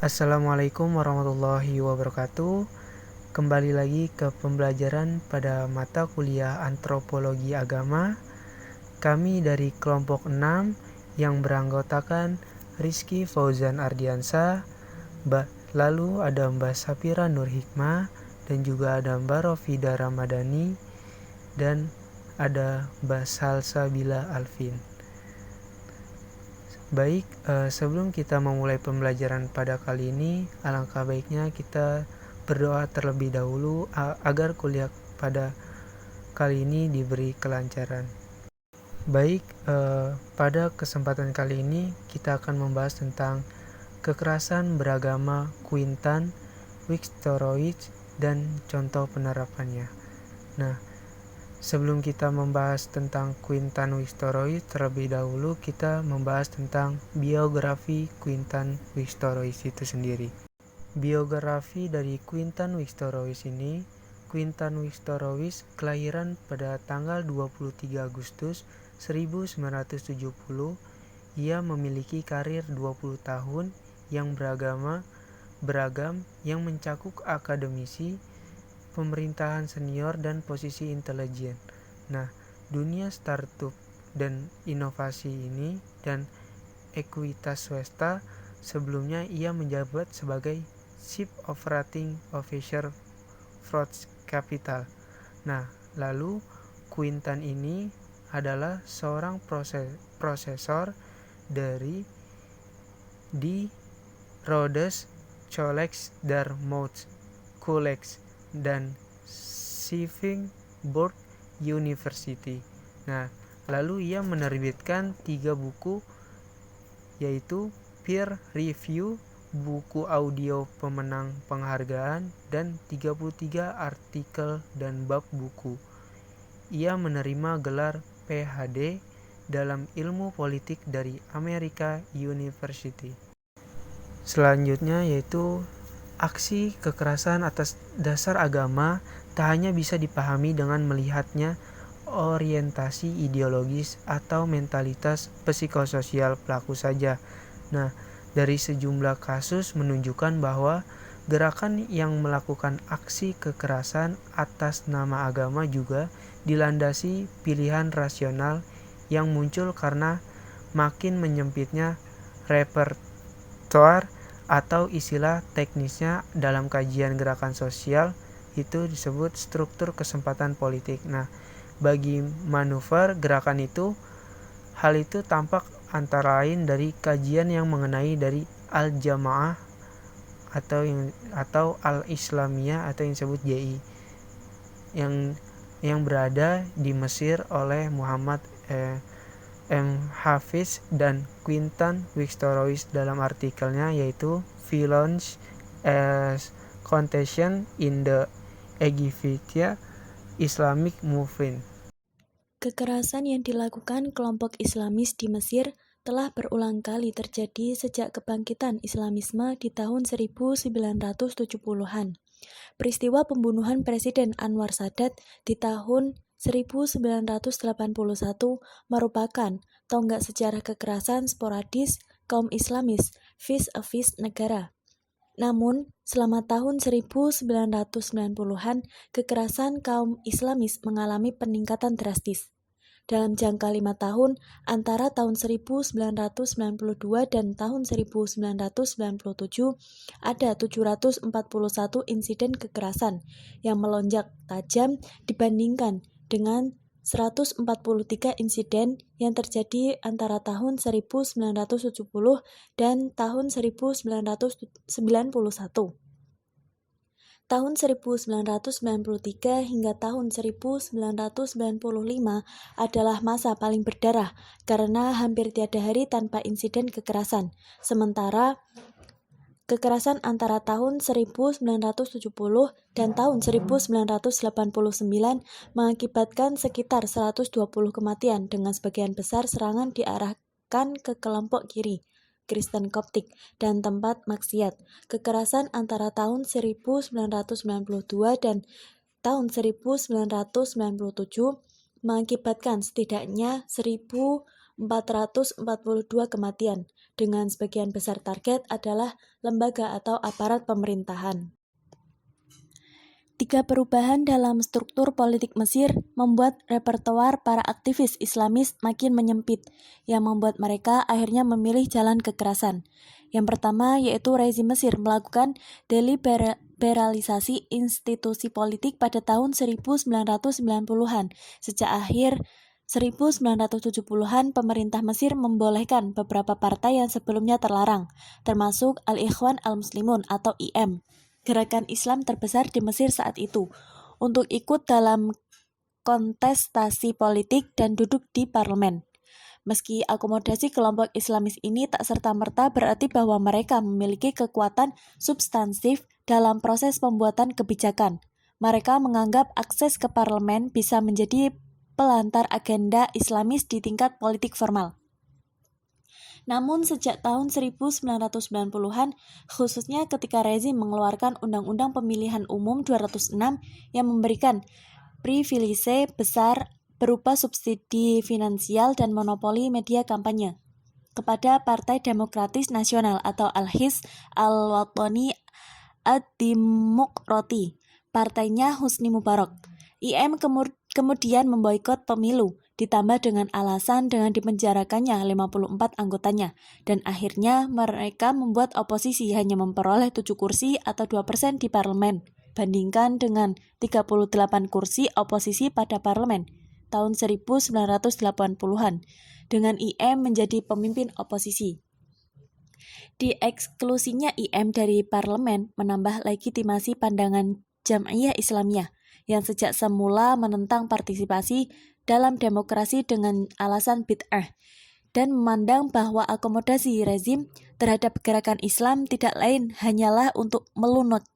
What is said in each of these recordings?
Assalamualaikum warahmatullahi wabarakatuh. Kembali lagi ke pembelajaran pada mata kuliah Antropologi Agama. Kami dari kelompok 6 yang beranggotakan Rizky Fauzan Ardiansa, lalu ada Mbak Sapira Nur Hikmah, dan juga ada Mbak Rofida Ramadhani, dan ada Mbak Salsabila Alvin. Baik, sebelum kita memulai pembelajaran pada kali ini, alangkah baiknya kita berdoa terlebih dahulu agar kuliah pada kali ini diberi kelancaran. Baik, pada kesempatan kali ini kita akan membahas tentang kekerasan beragama Quintan Wixtorowicz dan contoh penerapannya. Nah, sebelum kita membahas tentang Quintan Wixtorowicz, terlebih dahulu kita membahas tentang biografi Quintan Wixtorowicz itu sendiri. Biografi dari Quintan Wixtorowicz ini, Quintan Wixtorowicz kelahiran pada tanggal 23 Agustus 1970. Ia memiliki karir 20 tahun yang beragam yang mencakup akademisi, pemerintahan senior, dan posisi intelijen. Nah, dunia startup dan inovasi ini dan ekuitas swasta. Sebelumnya ia menjabat sebagai Chief Operating Officer Frost Capital. Nah, lalu Quintan ini adalah seorang prosesor di Rhodes College, Dartmouth College, dan Sivingborg University. Nah, lalu ia menerbitkan 3 buku, yaitu Peer Review, buku audio pemenang penghargaan, dan 33 artikel dan bab buku. Ia menerima gelar PhD dalam ilmu politik dari American University. Selanjutnya yaitu aksi kekerasan atas dasar agama tak hanya bisa dipahami dengan melihatnya orientasi ideologis atau mentalitas psikososial pelaku saja. Nah, dari sejumlah kasus menunjukkan bahwa gerakan yang melakukan aksi kekerasan atas nama agama juga dilandasi pilihan rasional yang muncul karena makin menyempitnya repertoar atau istilah teknisnya dalam kajian gerakan sosial itu disebut struktur kesempatan politik. Nah, bagi manuver gerakan itu, hal itu tampak antara lain dari kajian yang mengenai dari Al-Jamaah atau Al-Islamiyah atau yang disebut JI yang berada di Mesir oleh Muhammad M. Hafiz dan Quintan Wixtorowicz dalam artikelnya yaitu Violence as Contagion in the Egyptian Islamic Movement. Kekerasan yang dilakukan kelompok Islamis di Mesir telah berulang kali terjadi sejak kebangkitan Islamisme di tahun 1970-an. Peristiwa pembunuhan Presiden Anwar Sadat di tahun 1981 merupakan tonggak sejarah kekerasan sporadis kaum Islamis vis-a-vis negara. Namun, selama tahun 1990-an, kekerasan kaum Islamis mengalami peningkatan drastis. Dalam jangka 5 tahun, antara tahun 1992 dan tahun 1997, ada 741 insiden kekerasan yang melonjak tajam dibandingkan dengan 143 insiden yang terjadi antara tahun 1970 dan tahun 1991. Tahun 1993 hingga tahun 1995 adalah masa paling berdarah karena hampir tiada hari tanpa insiden kekerasan. Sementara kekerasan antara tahun 1970 dan tahun 1989 mengakibatkan sekitar 120 kematian dengan sebagian besar serangan diarahkan ke kelompok kiri, Kristen Koptik, dan tempat maksiat. Kekerasan antara tahun 1992 dan tahun 1997 mengakibatkan setidaknya 1.442 kematian dengan sebagian besar target adalah lembaga atau aparat pemerintahan. 3 perubahan dalam struktur politik Mesir membuat repertoar para aktivis Islamis makin menyempit, yang membuat mereka akhirnya memilih jalan kekerasan. Yang pertama yaitu rezim Mesir melakukan deliberalisasi institusi politik pada tahun 1990-an. Sejak akhir 1970-an, pemerintah Mesir membolehkan beberapa partai yang sebelumnya terlarang, termasuk Al-Ikhwan Al-Muslimun atau IM, gerakan Islam terbesar di Mesir saat itu, untuk ikut dalam kontestasi politik dan duduk di parlemen. Meski akomodasi kelompok Islamis ini tak serta-merta berarti bahwa mereka memiliki kekuatan substansif dalam proses pembuatan kebijakan. Mereka menganggap akses ke parlemen bisa menjadi pelantar agenda Islamis di tingkat politik formal. Namun sejak tahun 1990-an, khususnya ketika rezim mengeluarkan Undang-Undang Pemilihan Umum 206 yang memberikan privilise besar berupa subsidi finansial dan monopoli media kampanye kepada Partai Demokratis Nasional atau Al-Hizb Al-Watani Ad-Demokrati, partainya Husni Mubarak. IM kemudian memboikot pemilu, ditambah dengan alasan dengan dipenjarakannya 54 anggotanya, dan akhirnya mereka membuat oposisi hanya memperoleh 7 kursi atau 2% di parlemen, bandingkan dengan 38 kursi oposisi pada parlemen tahun 1980-an, dengan IM menjadi pemimpin oposisi. Dieksklusinya IM dari parlemen menambah legitimasi pandangan Jam'iyah Islamiyah, yang sejak semula menentang partisipasi dalam demokrasi dengan alasan bid'ah, dan memandang bahwa akomodasi rezim terhadap gerakan Islam tidak lain hanyalah untuk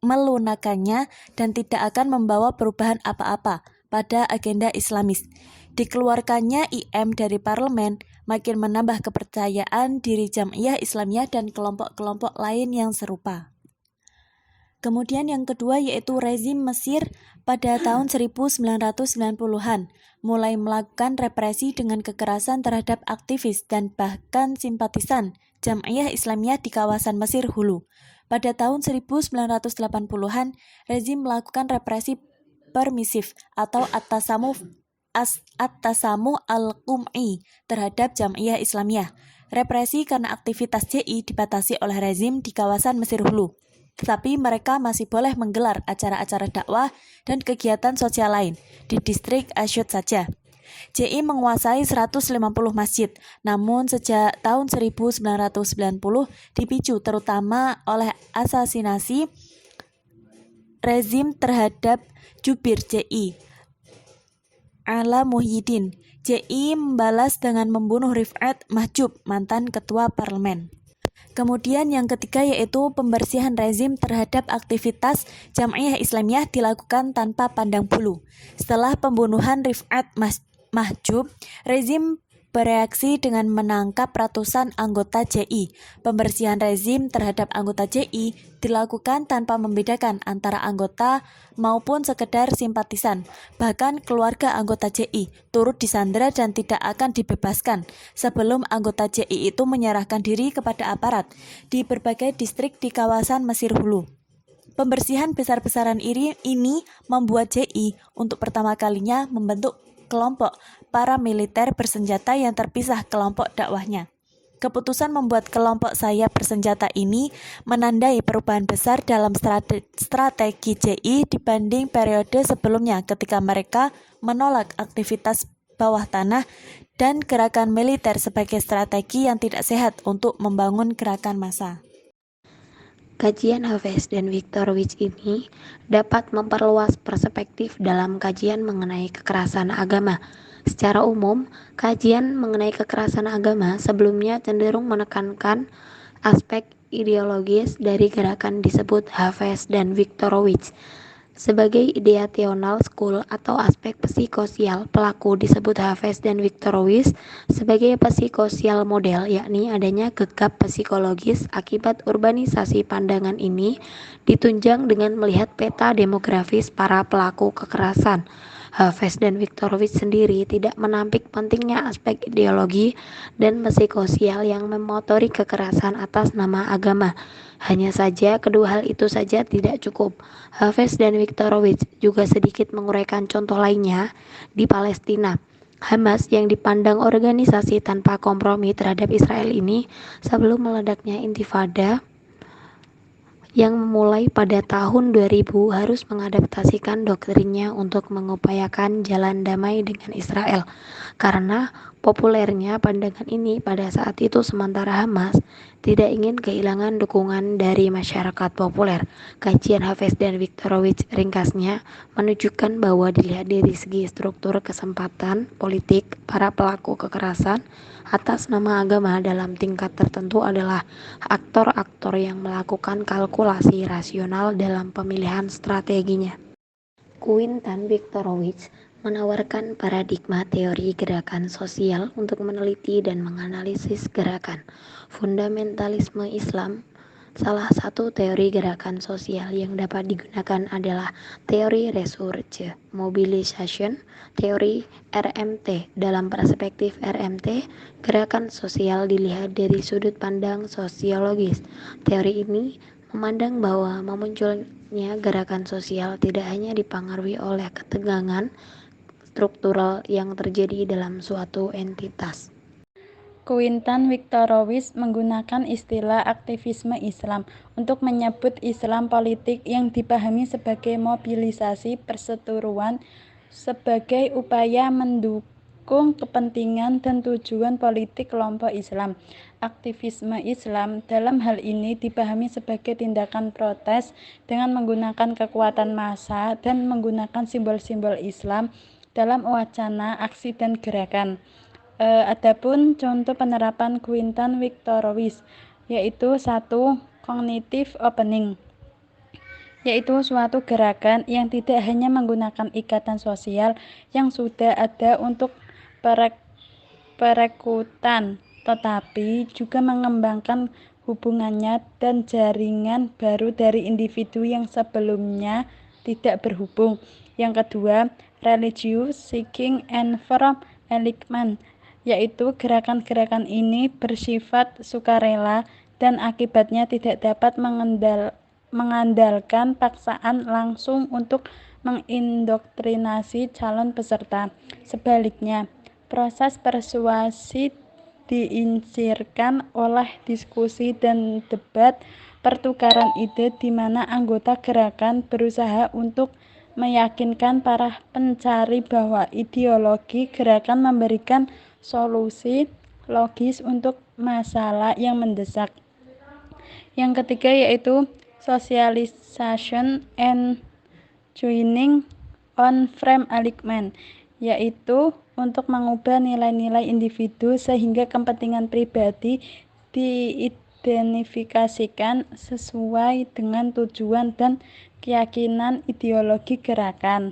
melunakannya dan tidak akan membawa perubahan apa-apa pada agenda Islamis. Dikeluarkannya IM dari parlemen makin menambah kepercayaan diri Jam'iyah Islamiyah dan kelompok-kelompok lain yang serupa. Kemudian yang kedua yaitu rezim Mesir pada tahun 1990-an mulai melakukan represi dengan kekerasan terhadap aktivis dan bahkan simpatisan Jam'iyah Islamiyah di kawasan Mesir Hulu. Pada tahun 1980-an, rezim melakukan represi permisif atau at-tasamuh al-qum'i terhadap Jam'iyah Islamiyah. Represi karena aktivitas JI dibatasi oleh rezim di kawasan Mesir Hulu, tetapi mereka masih boleh menggelar acara-acara dakwah dan kegiatan sosial lain di distrik Asyut saja. JI menguasai 150 masjid, namun sejak tahun 1990 dipicu terutama oleh asasinasi rezim terhadap jubir JI, Ala Muhyiddin. JI membalas dengan membunuh Rifat Mahjub, mantan ketua parlemen. Kemudian yang ketiga yaitu pembersihan rezim terhadap aktivitas Jam'iyah Islamiyah dilakukan tanpa pandang bulu. Setelah pembunuhan Rifat Mahjub, rezim bereaksi dengan menangkap ratusan anggota JI. Pembersihan rezim terhadap anggota JI dilakukan tanpa membedakan antara anggota maupun sekedar simpatisan. Bahkan keluarga anggota JI turut disandera dan tidak akan dibebaskan sebelum anggota JI itu menyerahkan diri kepada aparat di berbagai distrik di kawasan Mesir Hulu. Pembersihan besar-besaran ini membuat JI untuk pertama kalinya membentuk kelompok paramiliter bersenjata yang terpisah kelompok dakwahnya. Keputusan membuat kelompok sayap bersenjata ini menandai perubahan besar dalam strategi JI dibanding periode sebelumnya ketika mereka menolak aktivitas bawah tanah dan gerakan militer sebagai strategi yang tidak sehat untuk membangun gerakan massa. Kajian Hafez dan Viktorowicz ini dapat memperluas perspektif dalam kajian mengenai kekerasan agama. Secara umum, kajian mengenai kekerasan agama sebelumnya cenderung menekankan aspek ideologis dari gerakan disebut Hafez dan Viktorowicz. Sebagai ideational school atau aspek psikosial, pelaku disebut Hafez dan Viktorowicz sebagai psikosial model, yakni adanya gegap psikologis akibat urbanisasi. Pandangan ini ditunjang dengan melihat peta demografis para pelaku kekerasan. Hafiz dan Viktorovich sendiri tidak menampik pentingnya aspek ideologi dan psikososial yang memotori kekerasan atas nama agama. Hanya saja kedua hal itu saja tidak cukup. Hafiz dan Viktorovich juga sedikit menguraikan contoh lainnya di Palestina. Hamas yang dipandang organisasi tanpa kompromi terhadap Israel ini sebelum meledaknya intifada yang memulai pada tahun 2000 harus mengadaptasikan doktrinnya untuk mengupayakan jalan damai dengan Israel. Karena populernya pandangan ini pada saat itu sementara Hamas tidak ingin kehilangan dukungan dari masyarakat populer. Kajian Hafiz dan Viktorovich ringkasnya menunjukkan bahwa dilihat dari segi struktur kesempatan politik, para pelaku kekerasan atas nama agama dalam tingkat tertentu adalah aktor-aktor yang melakukan kalkulasi rasional dalam pemilihan strateginya. Quintan Viktorovich menawarkan paradigma teori gerakan sosial untuk meneliti dan menganalisis gerakan fundamentalisme Islam. Salah satu teori gerakan sosial yang dapat digunakan adalah teori resurge mobilization, teori RMT. Dalam perspektif RMT, gerakan sosial dilihat dari sudut pandang sosiologis. Teori ini memandang bahwa memunculnya gerakan sosial tidak hanya dipengaruhi oleh ketegangan struktural yang terjadi dalam suatu entitas. Quintan Viktorovich menggunakan istilah aktivisme Islam untuk menyebut Islam politik yang dipahami sebagai mobilisasi perseteruan sebagai upaya mendukung kepentingan dan tujuan politik kelompok Islam. Aktivisme Islam dalam hal ini dipahami sebagai tindakan protes dengan menggunakan kekuatan massa dan menggunakan simbol-simbol Islam dalam wacana, aksi, dan gerakan. Adapun contoh penerapan Quintan Viktorovich yaitu satu, cognitive opening, yaitu suatu gerakan yang tidak hanya menggunakan ikatan sosial yang sudah ada untuk perekrutan, tetapi juga mengembangkan hubungannya dan jaringan baru dari individu yang sebelumnya tidak berhubung. Yang kedua, religious seeking and from enlightenment, yaitu gerakan-gerakan ini bersifat sukarela dan akibatnya tidak dapat mengandalkan paksaan langsung untuk mengindoktrinasi calon peserta. Sebaliknya, proses persuasi diinsirkan oleh diskusi dan debat, pertukaran ide di mana anggota gerakan berusaha untuk meyakinkan para pencari bahwa ideologi gerakan memberikan solusi logis untuk masalah yang mendesak. Yang ketiga yaitu socialization and joining on frame alignment, yaitu untuk mengubah nilai-nilai individu sehingga kepentingan pribadi diidentifikasikan sesuai dengan tujuan dan keyakinan ideologi gerakan.